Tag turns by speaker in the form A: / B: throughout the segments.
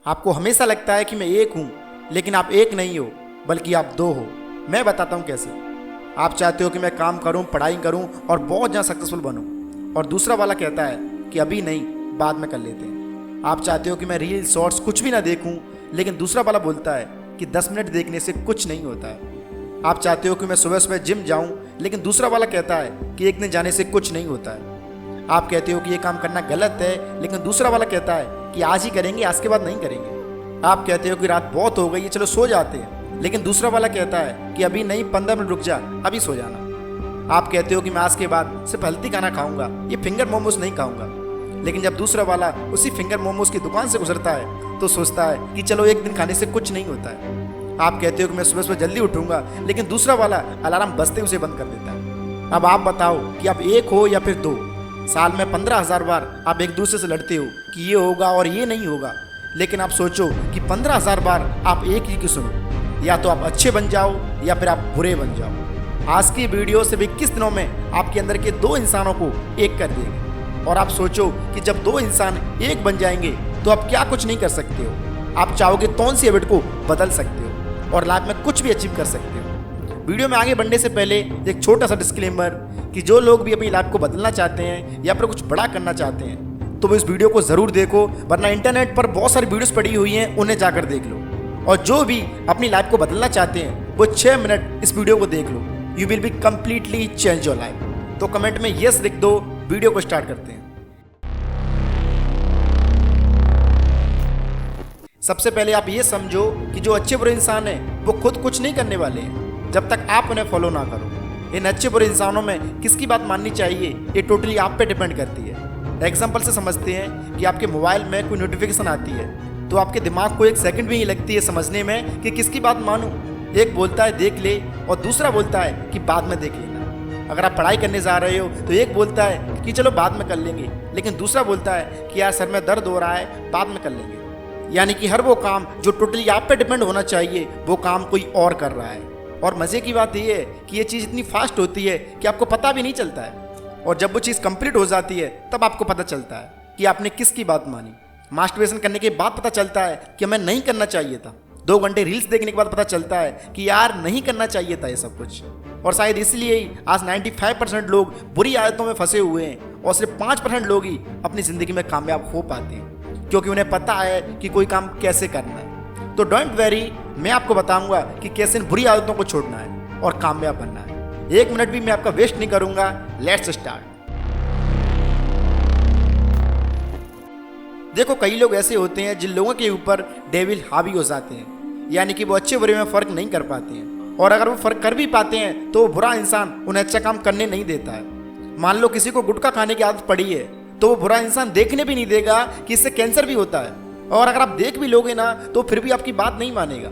A: आपको हमेशा लगता है कि मैं एक हूँ, लेकिन आप एक नहीं हो, बल्कि आप दो हो। मैं बताता हूँ कैसे। आप चाहते हो कि मैं काम करूँ, पढ़ाई करूँ और बहुत ज़्यादा सक्सेसफुल बनूँ, और दूसरा वाला कहता है कि अभी नहीं, बाद में कर लेते हैं। आप चाहते हो कि मैं रील, शॉर्ट्स कुछ भी ना देखूँ, लेकिन दूसरा वाला बोलता है कि 10 मिनट देखने से कुछ नहीं होता है। आप चाहते हो कि मैं सुबह सुबह जिम जाऊँ, लेकिन दूसरा वाला कहता है कि एक दिन जाने से कुछ नहीं होता है। आप कहते हो कि ये काम करना गलत है, लेकिन दूसरा वाला कहता है कि आज ही करेंगे, आज के बाद नहीं करेंगे। आप कहते हो कि रात बहुत हो गई है, चलो सो जाते हैं, लेकिन दूसरा वाला कहता है कि अभी नहीं, 15 मिनट रुक जा, अभी सो जाना। आप कहते हो कि मैं आज के बाद सिर्फ हेल्थी खाना खाऊंगा, ये फिंगर मोमोज नहीं खाऊंगा, लेकिन जब दूसरा वाला उसी फिंगर मोमोज की दुकान से गुजरता है तो सोचता है कि चलो एक दिन खाने से कुछ नहीं होता है। आप कहते हो कि मैं सुबह सुबह जल्दी उठूंगा, लेकिन दूसरा वाला अलार्म बजते उसे बंद कर देता है। अब आप बताओ कि आप एक हो या फिर दो। साल में 15,000 बार आप एक दूसरे से लड़ते हो कि ये होगा और ये नहीं होगा, लेकिन आप सोचो कि 15,000 बार आप एक ही की सुनो। या तो आप अच्छे बन जाओ या फिर आप बुरे बन जाओ। आज की वीडियो सिर्फ 21 दिनों में आपके अंदर के दो इंसानों को एक कर देगी। और आप सोचो कि जब दो इंसान एक बन जाएंगे तो आप क्या कुछ नहीं कर सकते हो। आप चाहोगे कौन सी हैबिट को बदल सकते हो और लाइफ में कुछ भी अचीव कर सकते हो। वीडियो में आगे बढ़ने से पहले एक छोटा सा डिस्क्लेमर कि जो लोग भी अपनी लाइफ को बदलना चाहते हैं या फिर कुछ बड़ा करना चाहते हैं तो वो इस वीडियो को ज़रूर देखो, वरना इंटरनेट पर बहुत सारी वीडियोस पड़ी हुई हैं, उन्हें जाकर देख लो। और जो भी अपनी लाइफ को बदलना चाहते हैं वो 6 मिनट इस वीडियो को देख लो। You will be completely change your life. तो कमेंट में यस लिख दो। वीडियो को स्टार्ट करते हैं। सबसे पहले आप ये समझो कि जो अच्छे बुरे इंसान हैं वो खुद कुछ नहीं करने वाले हैं जब तक आप उन्हें फॉलो ना करो। इन अच्छे बुरे इंसानों में किसकी बात माननी चाहिए ये टोटली आप पे डिपेंड करती है। एग्जाम्पल से समझते हैं कि आपके मोबाइल में कोई नोटिफिकेशन आती है तो आपके दिमाग को 1 सेकंड भी नहीं लगती है समझने में कि किसकी बात मानूं। एक बोलता है देख ले और दूसरा बोलता है कि बाद में देख लेना। अगर आप पढ़ाई करने जा रहे हो तो एक बोलता है कि चलो बाद में कर लेंगे, लेकिन दूसरा बोलता है कि यार सर में दर्द हो रहा है, बाद में कर लेंगे। यानी कि हर वो काम जो टोटली आप पे डिपेंड होना चाहिए वो काम कोई और कर रहा है। और मज़े की बात ये है कि ये चीज़ इतनी फास्ट होती है कि आपको पता भी नहीं चलता है, और जब वो चीज़ कंप्लीट हो जाती है तब आपको पता चलता है कि आपने किसकी बात मानी। मास्टरबेशन करने के बाद पता चलता है कि हमें नहीं करना चाहिए था। 2 घंटे रील्स देखने के बाद पता चलता है कि यार नहीं करना चाहिए था ये सब कुछ। और शायद इसलिए ही आज 95% लोग बुरी आदतों में फंसे हुए हैं और सिर्फ 5% लोग ही अपनी ज़िंदगी में कामयाब हो पाते हैं, क्योंकि उन्हें पता है कि कोई काम कैसे करना है। तो डोंट वेरी, मैं आपको बताऊंगा कि कैसे इन बुरी आदतों को छोड़ना है और कामयाब बनना है। 1 मिनट भी मैं आपका वेस्ट नहीं करूंगा। Let's start. देखो, कई लोग ऐसे होते हैं जिन लोगों के ऊपर डेविल हावी हो जाते हैं, यानी कि वो अच्छे बुरे में फ़र्क नहीं कर पाते हैं, और अगर वो फ़र्क कर भी पाते हैं तो वो बुरा इंसान उन्हें अच्छा काम करने नहीं देता है। मान लो किसी को गुटखा खाने की आदत पड़ी है तो वो बुरा इंसान देखने भी नहीं देगा कि इससे कैंसर भी होता है, और अगर आप देख भी लोगे ना तो फिर भी आपकी बात नहीं मानेगा।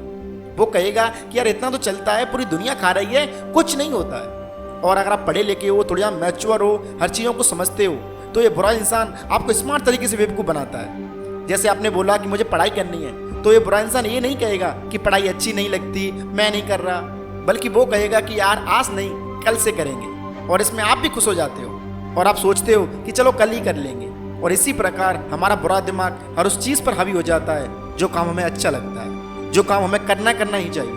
A: वो कहेगा कि यार इतना तो चलता है, पूरी दुनिया खा रही है, कुछ नहीं होता है। और अगर आप पढ़े लिखे हो, थोड़ा मैच्योर हो, हर चीज़ों को समझते हो, तो ये बुरा इंसान आपको स्मार्ट तरीके से बेवकूफ़ बनाता है। जैसे आपने बोला कि मुझे पढ़ाई करनी है, तो ये बुरा इंसान ये नहीं कहेगा कि पढ़ाई अच्छी नहीं लगती, मैं नहीं कर रहा, बल्कि वो कहेगा कि यार आज नहीं, कल से करेंगे। और इसमें आप भी खुश हो जाते हो और आप सोचते हो कि चलो कल ही कर लेंगे। और इसी प्रकार हमारा बुरा दिमाग हर उस चीज़ पर हावी हो जाता है जो काम हमें अच्छा लगता है, जो काम हमें करना ही चाहिए।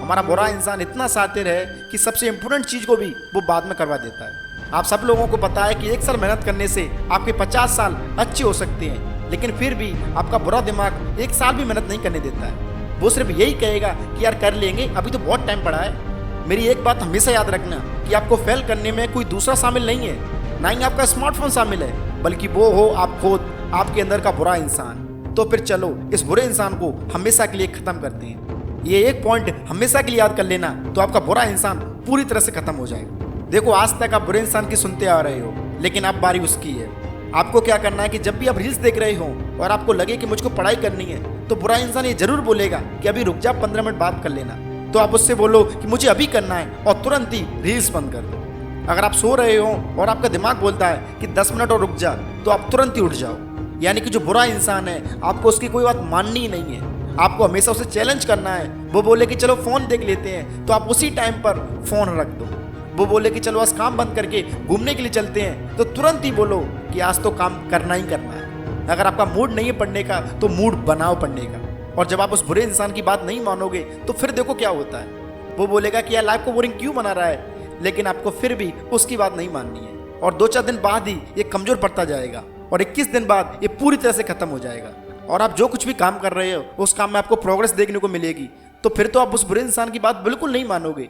A: हमारा बुरा इंसान इतना शातिर है कि सबसे इम्पोर्टेंट चीज़ को भी वो बाद में करवा देता है। आप सब लोगों को पता है कि 1 साल मेहनत करने से आपके 50 साल अच्छे हो सकते हैं, लेकिन फिर भी आपका बुरा दिमाग 1 साल भी मेहनत नहीं करने देता है। वो सिर्फ यही कहेगा कि यार कर लेंगे, अभी तो बहुत टाइम पड़ा है। मेरी एक बात हमेशा याद रखना कि आपको फेल करने में कोई दूसरा शामिल नहीं है, ना ही आपका स्मार्टफोन शामिल है, बल्कि वो हो आप खुद, आपके अंदर का बुरा इंसान। तो फिर चलो इस बुरे इंसान को हमेशा के लिए ख़त्म करते हैं। ये एक पॉइंट हमेशा के लिए याद कर लेना तो आपका बुरा इंसान पूरी तरह से ख़त्म हो जाएगा। देखो, आज तक आप बुरे इंसान की सुनते आ रहे हो, लेकिन अब बारी उसकी है। आपको क्या करना है कि जब भी आप रील्स देख रहे हो और आपको लगे कि मुझको पढ़ाई करनी है, तो बुरा इंसान ये जरूर बोलेगा कि अभी रुक जा, 15 मिनट बात कर लेना। तो आप उससे बोलो कि मुझे अभी करना है और तुरंत ही रील्स बंद कर दो। अगर आप सो रहे हो और आपका दिमाग बोलता है कि 10 मिनट और रुक जा, तो आप तुरंत ही उठ जाओ। यानी कि जो बुरा इंसान है आपको उसकी कोई बात माननी ही नहीं है, आपको हमेशा उसे चैलेंज करना है। वो बोले कि चलो फ़ोन देख लेते हैं, तो आप उसी टाइम पर फ़ोन रख दो। वो बोले कि चलो आज काम बंद करके घूमने के लिए चलते हैं, तो तुरंत ही बोलो कि आज तो काम करना ही करना है। अगर आपका मूड नहीं है पढ़ने का तो मूड बनाओ पढ़ने का। और जब आप उस बुरे इंसान की बात नहीं मानोगे तो फिर देखो क्या होता है। वो बोलेगा कि यार लाइफ को बोरिंग क्यों बना रहा है, लेकिन आपको फिर भी उसकी बात नहीं माननी है। और 2-4 दिन बाद ही ये कमजोर पड़ता जाएगा और 21 दिन बाद ये पूरी तरह से खत्म हो जाएगा। और आप जो कुछ भी काम कर रहे हो उस काम में आपको प्रोग्रेस देखने को मिलेगी। तो फिर तो आप उस बुरे इंसान की बात बिल्कुल नहीं मानोगे,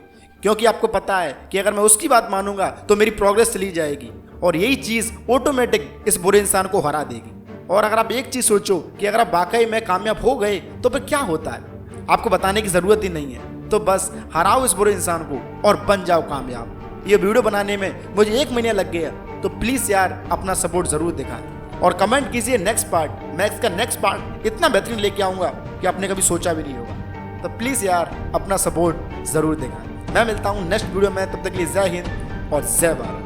A: क्योंकि आपको पता है कि अगर मैं उसकी बात मानूंगा तो मेरी प्रोग्रेस चली जाएगी और यही चीज़ ऑटोमेटिक इस बुरे इंसान को हरा देगी। और अगर आप एक चीज़ सोचो कि अगर आप वाकई में कामयाब हो गए तो फिर क्या होता है, आपको बताने की ज़रूरत ही नहीं है। तो बस हराओ इस बुरे इंसान को और बन जाओ कामयाब। ये वीडियो बनाने में मुझे 1 महीना लग गया, तो प्लीज़ यार अपना सपोर्ट ज़रूर दिखाएं और कमेंट कीजिए नेक्स्ट पार्ट। मैं इसका नेक्स्ट पार्ट इतना बेहतरीन लेके आऊँगा कि आपने कभी सोचा भी नहीं होगा। तो प्लीज़ यार अपना सपोर्ट ज़रूर दिखाएं। मैं मिलता हूँ नेक्स्ट वीडियो में, तब तक के लिए जय हिंद और जय भारत।